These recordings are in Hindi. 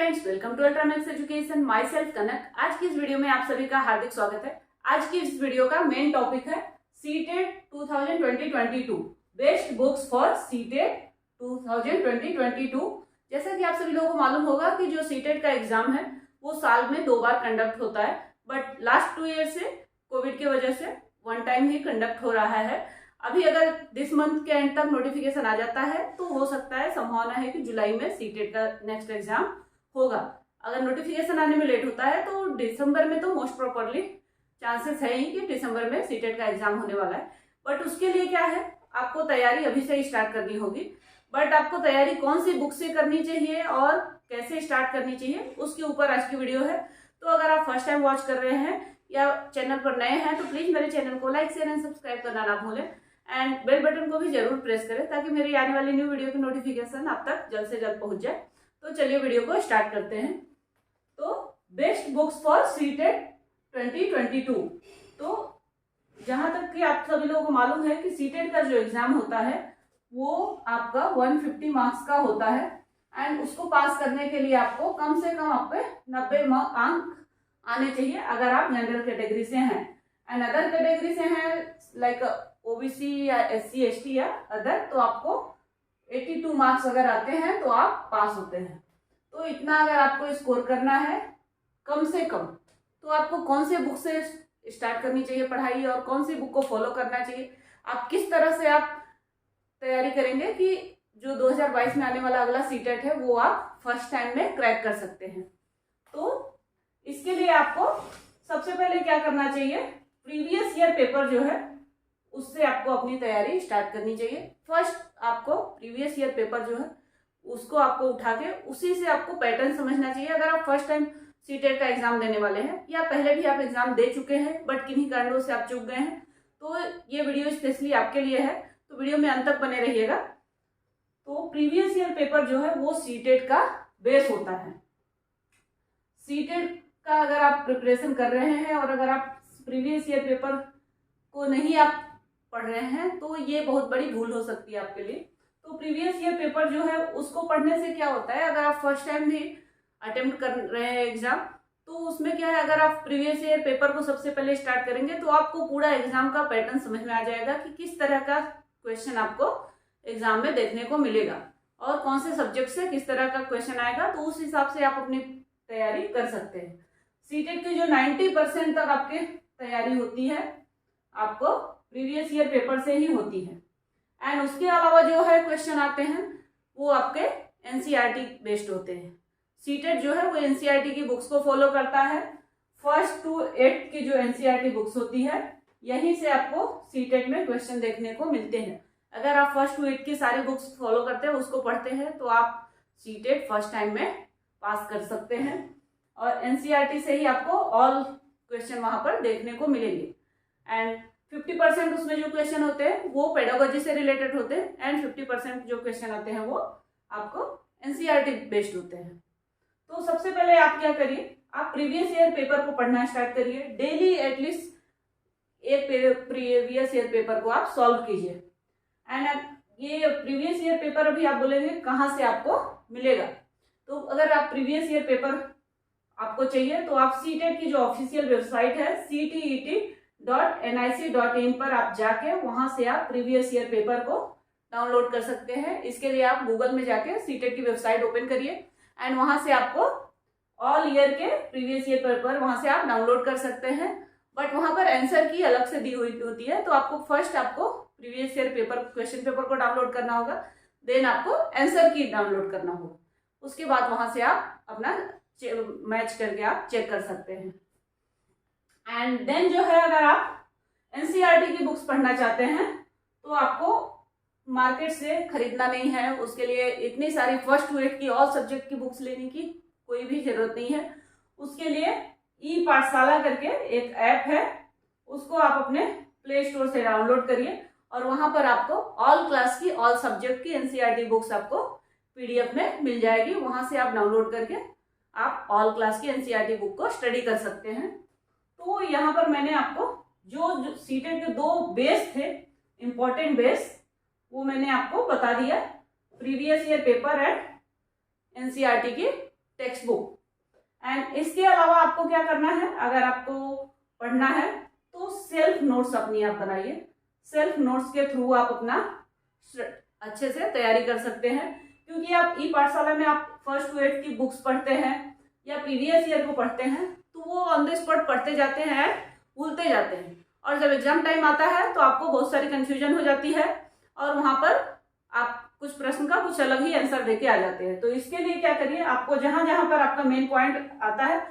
Friends, welcome to Ultramax education. My self Kanak. आज की इस वीडियो में आप सभी का हार्दिक स्वागत है। आज की इस वीडियो का मेन टॉपिक है CTET 2022 best books for CTET 2022। जैसा कि आप सभी लोगों को मालूम होगा कि जो सीटेट का एग्जाम है वो साल में 2 बार कंडक्ट होता है, बट लास्ट 2 ईयर से कोविड की वजह से 1 टाइम ही कंडक्ट हो रहा है। अभी अगर दिस मंथ के एंड तक नोटिफिकेशन आ जाता है तो हो सकता है, संभावना है कि जुलाई में सीटेट का नेक्स्ट एग्जाम होगा। अगर नोटिफिकेशन आने में लेट होता है तो दिसंबर में तो मोस्ट प्रॉपरली चांसेस है ही कि दिसंबर में सीटेट का एग्जाम होने वाला है। बट उसके लिए क्या है, आपको तैयारी अभी से ही स्टार्ट करनी होगी। बट आपको तैयारी कौन सी बुक से करनी चाहिए और कैसे स्टार्ट करनी चाहिए उसके ऊपर आज की वीडियो है। तो अगर आप फर्स्ट टाइम वॉच कर रहे हैं या चैनल पर नए हैं तो प्लीज मेरे चैनल को लाइक शेयर एंड सब्सक्राइब करना ना भूलें एंड बेल बटन को भी जरूर प्रेस करें ताकि मेरी आने वाली न्यू वीडियो की नोटिफिकेशन आप तक जल्द से जल्द पहुंच जाए। तो चलिए वीडियो को स्टार्ट करते हैं। तो बेस्ट बुक्स फॉर सीटेट 2022। तो जहां तक कि आप सभी लोगों को मालूम है कि सीटेट का जो एग्जाम होता है वो आपका 150 मार्क्स का होता है एंड उसको पास करने के लिए आपको कम से कम आप पे 90 अंक आने चाहिए अगर आप जनरल कैटेगरी से हैं। एंड अदर कैटेगरी से हैं लाइक ओबीसी या SC ST या अदर तो आपको 82 मार्क्स अगर आते हैं तो आप पास होते हैं। तो इतना अगर आपको स्कोर करना है कम से कम, तो आपको कौन से बुक से स्टार्ट करनी चाहिए पढ़ाई और कौन सी बुक को फॉलो करना चाहिए, आप किस तरह से आप तैयारी करेंगे कि जो 2022 में आने वाला अगला सीटेट है वो आप फर्स्ट टाइम में क्रैक कर सकते हैं। तो इसके लिए आपको सबसे पहले क्या करना चाहिए, प्रीवियस ईयर पेपर जो है उससे आपको अपनी तैयारी स्टार्ट करनी चाहिए। फर्स्ट आपको प्रीवियस ईयर पेपर जो है उसको आपको उठा के उसी से आपको पैटर्न समझना चाहिए। अगर आप फर्स्ट टाइम सीटेट का एग्जाम देने वाले हैं या पहले भी आप एग्जाम दे चुके हैं बट किन्हीं कारणों से आप चूक गए हैं तो ये वीडियो स्पेशली आपके लिए है, तो वीडियो में अंत तक बने रहिएगा। तो प्रीवियस ईयर पेपर जो है वो सीटेट का बेस होता है। सीटेट का अगर आप प्रिपरेशन कर रहे हैं और अगर आप प्रीवियस ईयर पेपर को नहीं आप पढ़ रहे हैं तो ये बहुत बड़ी भूल हो सकती है आपके लिए। तो प्रीवियस ईयर पेपर जो है उसको पढ़ने से क्या होता है, अगर आप फर्स्ट टाइम भी अटेम्प्ट कर रहे हैं एग्जाम तो उसमें क्या है, अगर आप प्रीवियस ईयर पेपर को सबसे पहले स्टार्ट करेंगे तो आपको पूरा एग्जाम का पैटर्न समझ में आ जाएगा कि किस तरह का क्वेश्चन आपको एग्जाम में देखने को मिलेगा और कौन से सब्जेक्ट से किस तरह का क्वेश्चन आएगा, तो उस हिसाब से आप अपनी तैयारी कर सकते हैं। सीटेट की जो 90% तक आपकी तैयारी होती है आपको प्रीवियस ईयर पेपर से ही होती है। एंड उसके अलावा जो है क्वेश्चन आते हैं वो आपके NCERT बेस्ड होते हैं। सीटेट जो है वो NCERT की बुक्स को फॉलो करता है। 1st to 8th की जो NCERT बुक्स होती है यहीं से आपको सीटेट में क्वेश्चन देखने को मिलते हैं। अगर आप 1st to 8th की सारी बुक्स फॉलो करते हैं, उसको पढ़ते हैं तो आप सीटेट फर्स्ट टाइम में पास कर सकते हैं और NCERT से ही आपको ऑल क्वेश्चन वहां पर देखने को मिलेंगे। एंड 50% उसमें जो क्वेश्चन होते हैं वो पेडागोजी से रिलेटेड होते हैं एंड 50% जो क्वेश्चन आते हैं वो आपको NCERT बेस्ड होते हैं। तो सबसे पहले आप क्या करिए, आप प्रीवियस ईयर पेपर को पढ़ना स्टार्ट करिए। डेली एटलीस्ट एक प्रीवियस ईयर पेपर को आप सॉल्व कीजिए। एंड ये प्रीवियस ईयर पेपर अभी आप बोलेंगे कहाँ से आपको मिलेगा, तो अगर आप प्रीवियस ईयर पेपर आपको चाहिए तो आप सीटेट की जो ऑफिशियल वेबसाइट है CTET.nic.in पर आप जाके वहां से आप प्रीवियस ईयर पेपर को डाउनलोड कर सकते हैं। इसके लिए आप गूगल में जाके सीटेट की वेबसाइट ओपन करिए एंड वहां से आपको ऑल ईयर के प्रीवियस ईयर पेपर वहां से आप डाउनलोड कर सकते हैं। बट वहां पर आंसर की अलग से दी हुई होती है, तो आपको फर्स्ट आपको previous year paper question paper को डाउनलोड करना होगा, देन आपको आंसर की डाउनलोड करना होगा। उसके बाद वहां से आप अपना मैच करके आप चेक कर सकते हैं। एंड देन जो है, अगर आप NCERT की बुक्स पढ़ना चाहते हैं तो आपको मार्केट से खरीदना नहीं है, उसके लिए इतनी सारी 1st to 8th की ऑल सब्जेक्ट की बुक्स लेने की कोई भी जरूरत नहीं है। उसके लिए ई-पाठशाला करके एक ऐप है, उसको आप अपने प्ले स्टोर से डाउनलोड करिए और वहां पर आपको ऑल क्लास की ऑल सब्जेक्ट की NCERT बुक्स आपको PDF में मिल जाएगी। वहां से आप डाउनलोड करके आप ऑल क्लास की NCERT बुक को स्टडी कर सकते हैं। तो यहाँ पर मैंने आपको जो सीटेट के 2 बेस थे, इंपॉर्टेंट बेस, वो मैंने आपको बता दिया, previous year paper and NCERT की टेक्स्ट बुक। एंड इसके अलावा आपको क्या करना है, अगर आपको पढ़ना है तो सेल्फ नोट्स अपनी आप बनाइए। सेल्फ नोट्स के थ्रू आप अपना अच्छे से तैयारी कर सकते हैं, क्योंकि आप ई पाठशाला में आप 1st to 8th की बुक्स पढ़ते हैं या प्रीवियस ईयर को पढ़ते हैं, तो वो ऑन द स्पॉट पढ़ते जाते हैं, भूलते जाते हैं, और जब एग्जाम टाइम आता है तो आपको बहुत सारी कंफ्यूजन हो जाती है और वहां पर आप कुछ प्रश्न का कुछ अलग ही आंसर देके आ जाते हैं। तो इसके लिए क्या करिए, आपको जहां जहां पर आपका मेन पॉइंट आता है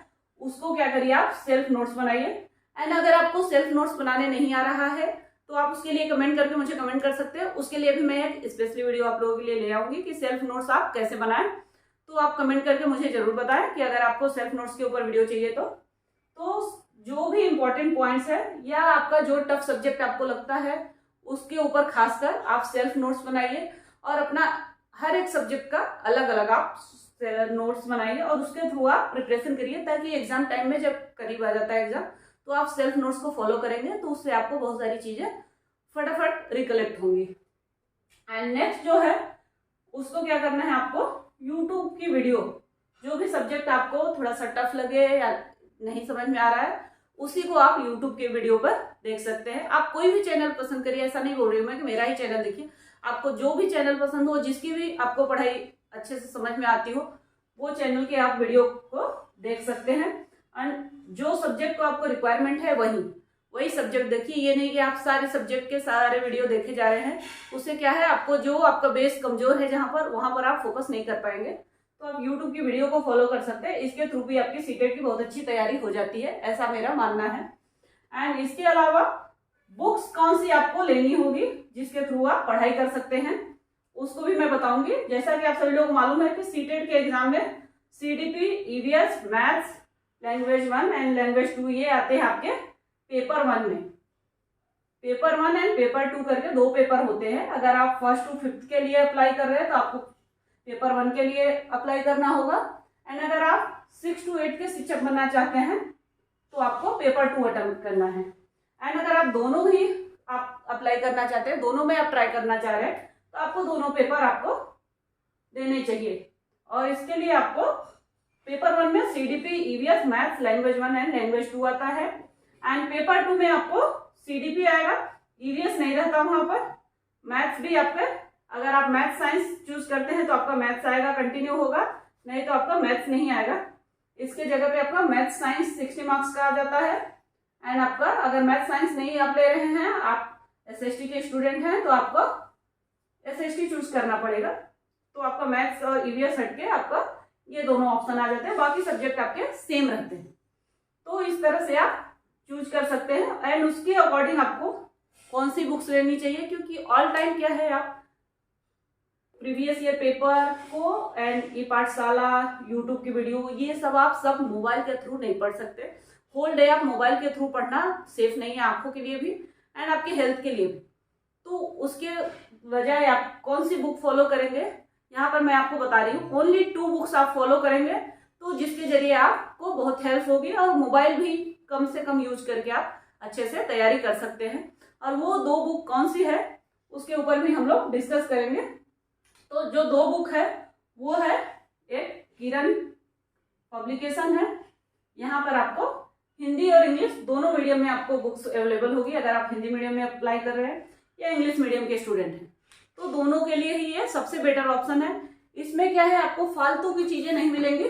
उसको क्या करिए, आप सेल्फ नोट्स बनाइए। एंड अगर आपको सेल्फ नोट्स बनाने नहीं आ रहा है तो आप उसके लिए कमेंट करके मुझे कमेंट कर सकते हैं। उसके लिए भी मैं एक स्पेशली वीडियो आप लोगों के लिए ले आऊंगी कि सेल्फ नोट्स आप कैसे बनाएं। तो आप कमेंट करके मुझे जरूर बताएं कि अगर आपको सेल्फ नोट्स के ऊपर वीडियो चाहिए तो जो भी इंपॉर्टेंट पॉइंट्स है या आपका जो टफ सब्जेक्ट आपको लगता है उसके ऊपर खासकर आप सेल्फ नोट्स बनाइए और अपना हर एक सब्जेक्ट का अलग अलग आप नोट्स बनाइए और उसके थ्रू आप प्रिपरेशन करिए, ताकि एग्जाम टाइम में जब करीब आ जाता है एग्जाम तो आप सेल्फ नोट्स को फॉलो करेंगे तो उससे आपको बहुत सारी चीजें फटाफट रिकलेक्ट होंगी। एंड नेक्स्ट जो है उसको क्या करना है, आपको यूट्यूब की वीडियो, जो भी सब्जेक्ट आपको थोड़ा सा टफ लगे या नहीं समझ में आ रहा है उसी को आप यूट्यूब के वीडियो पर देख सकते हैं। आप कोई भी चैनल पसंद करिए, ऐसा नहीं बोल रही हूँ मैं कि मेरा ही चैनल देखिए, आपको जो भी चैनल पसंद हो, जिसकी भी आपको पढ़ाई अच्छे से समझ में आती हो, वो चैनल के आप वीडियो को देख सकते हैं। एंड जो सब्जेक्ट को आपको रिक्वायरमेंट है वही सब्जेक्ट देखिए। ये नहीं कि आप सारे सब्जेक्ट के सारे वीडियो देखे जा रहे हैं, उससे क्या है आपको जो आपका बेस कमजोर है जहां पर, वहां पर आप फोकस नहीं कर पाएंगे। तो आप YouTube की वीडियो को फॉलो कर सकते हैं, इसके थ्रू भी आपकी सीटेट की बहुत अच्छी तैयारी हो जाती है, ऐसा मेरा मानना है। एंड इसके अलावा बुक्स कौन सी आपको लेनी होगी जिसके थ्रू आप पढ़ाई कर सकते हैं उसको भी मैं बताऊंगी। जैसा कि आप सभी लोगों को मालूम है कि सीटेट के एग्जाम में CDP, EVS, maths, language 1 and language 2 ये आते हैं आपके पेपर 1 में। पेपर 1 एंड पेपर 2 करके 2 पेपर होते हैं। अगर आप 1st to 5th के लिए अप्लाई कर रहे हैं तो आपको पेपर 1 के लिए अप्लाई करना होगा। एंड अगर आप 6 to 8 के शिक्षक बनना चाहते हैं तो आपको पेपर 2 अटेम्प्ट करना है। एंड अगर आप दोनों ही आप अप्लाई करना चाहते हैं, दोनों में आप ट्राई करना चाह रहे हैं, तो आपको दोनों पेपर आपको देने चाहिए। और इसके लिए आपको पेपर 1 में CDP, EVS, maths, language 1 and language 2 आता है। एंड पेपर 2 में आपको CDP आएगा, EVS नहीं रहता वहां पर, मैथ्स भी आपके, अगर आप मैथ्स साइंस चूज करते हैं तो आपका मैथ्स आएगा, कंटिन्यू होगा, नहीं तो आपका मैथ्स नहीं आएगा। इसके जगह पे आपका मैथ्स साइंस 60 मार्क्स का आ जाता है। एंड आपका अगर मैथ्स साइंस नहीं आप ले रहे हैं, आप SST के स्टूडेंट हैं, तो आपको SST चूज करना पड़ेगा। तो आपका मैथ्स और EVS हटके आपका ये दोनों ऑप्शन आ जाते हैं, बाकी सब्जेक्ट आपके सेम रहते हैं। तो इस तरह से आप चूज कर सकते हैं। एंड उसके अकॉर्डिंग आपको कौन सी बुक्स लेनी चाहिए, क्योंकि ऑल टाइम क्या है, आप प्रीवियस ईयर पेपर को एंड ई पाठशाला, यूट्यूब की वीडियो, ये सब मोबाइल के थ्रू नहीं पढ़ सकते। होल डे आप मोबाइल के थ्रू पढ़ना सेफ नहीं है, आंखों के लिए भी एंड आपके हेल्थ के लिए भी। तो उसके बजाय आप कौन सी बुक फॉलो करेंगे, यहाँ पर मैं आपको बता रही हूँ, ओनली 2 बुक्स आप फॉलो करेंगे तो जिसके जरिए आपको बहुत हेल्प होगी और मोबाइल भी कम से कम यूज करके आप अच्छे से तैयारी कर सकते हैं। और वो 2 बुक कौन सी है उसके ऊपर भी हम लोग डिस्कस करेंगे। तो जो 2 बुक है वो है, एक किरण पब्लिकेशन है, यहाँ पर आपको हिंदी और इंग्लिश दोनों मीडियम में आपको बुक्स अवेलेबल होगी, अगर आप हिंदी मीडियम में अप्लाई कर रहे हैं या इंग्लिश मीडियम के स्टूडेंट हैं तो दोनों के लिए ही ये सबसे बेटर ऑप्शन है। इसमें क्या है, आपको फालतू की चीजें नहीं मिलेंगी,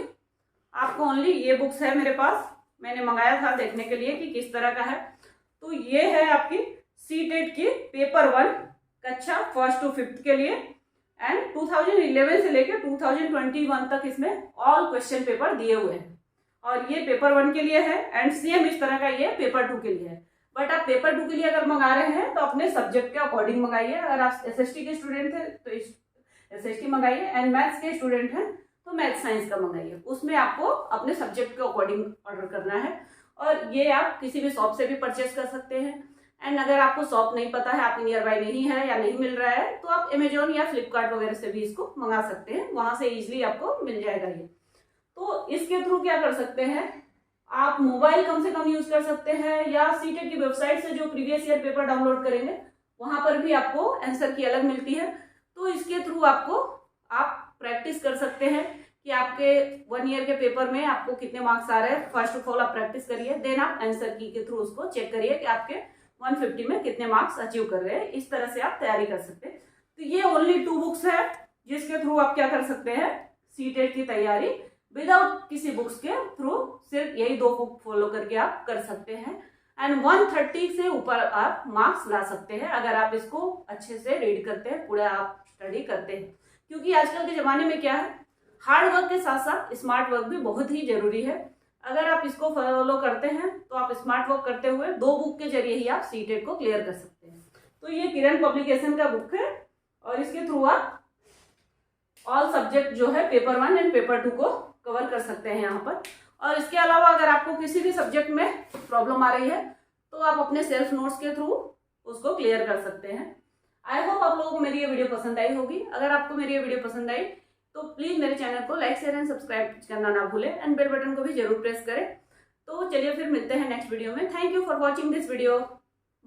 आपको ओनली ये बुक्स है मेरे पास, मैंने मंगाया था देखने के लिए कि किस तरह का है। तो ये है आपकी सीटेट की पेपर 1 कक्षा 1st to 5th के लिए। एंड 2011 से लेकर 2021 तक इसमें ऑल क्वेश्चन पेपर दिए हुए हैं और ये पेपर 1 के लिए है। एंड सेम इस तरह का ये पेपर 2 के लिए है। बट आप पेपर 2 के लिए अगर मंगा रहे हैं तो अपने सब्जेक्ट के अकॉर्डिंग मंगाइए। अगर आप SST के स्टूडेंट थे तो SST मंगाइए, एंड मैथ्स के स्टूडेंट हैं तो मैथ साइंस का मंगाइए। उसमें आपको अपने सब्जेक्ट के अकॉर्डिंग ऑर्डर करना है और ये आप किसी भी शॉप से भी परचेज कर सकते हैं। एंड अगर आपको शॉप नहीं पता है, आपके नियर बाय नहीं है या नहीं मिल रहा है, तो आप अमेजोन या फ्लिपकार्ट वगैरह से भी इसको मंगा सकते हैं, वहां से इजिली आपको मिल जाएगा ये। तो इसके थ्रू क्या कर सकते हैं, आप मोबाइल कम से कम यूज कर सकते हैं या सीटेट की वेबसाइट से जो प्रीवियस ईयर पेपर डाउनलोड करेंगे वहां पर भी आपको आंसर की अलग मिलती है। तो इसके थ्रू आपको आप प्रैक्टिस कर सकते हैं कि आपके 1 ईयर के पेपर में आपको कितने मार्क्स आ रहे हैं। फर्स्ट ऑफ ऑल आप प्रैक्टिस करिए, देन आप आंसर की के थ्रू उसको चेक करिए कि आपके 150 में कितने मार्क्स अचीव कर रहे हैं। इस तरह से आप तैयारी कर सकते हैं। तो ये ओनली 2 बुक्स है जिसके थ्रू आप क्या कर सकते हैं, सीटेट की तैयारी विदाउट किसी बुक्स के थ्रू, सिर्फ यही 2 बुक फॉलो करके आप कर सकते हैं एंड 130 से ऊपर आप मार्क्स ला सकते हैं अगर आप इसको अच्छे से रीड करते हैं, पूरा आप स्टडी करते हैं। क्योंकि आजकल के ज़माने में क्या है, हार्ड वर्क के साथ साथ स्मार्ट वर्क भी बहुत ही जरूरी है। अगर आप इसको फॉलो करते हैं तो आप स्मार्ट वर्क करते हुए 2 बुक के जरिए ही आप सीटेट को क्लियर कर सकते हैं। तो ये किरण पब्लिकेशन का बुक है और इसके थ्रू आप ऑल सब्जेक्ट जो है पेपर 1 एंड पेपर 2 को कवर कर सकते हैं यहाँ पर। और इसके अलावा अगर आपको किसी भी सब्जेक्ट में प्रॉब्लम आ रही है तो आप अपने सेल्फ नोट्स के थ्रू उसको क्लियर कर सकते हैं। आई होप आप लोगों को मेरी ये वीडियो पसंद आई होगी। अगर आपको मेरी ये वीडियो पसंद आई तो प्लीज मेरे चैनल को लाइक शेयर एंड सब्सक्राइब करना ना भूलें एंड बेल बटन को भी जरूर प्रेस करें। तो चलिए फिर मिलते हैं नेक्स्ट वीडियो में। Thank you for watching this video.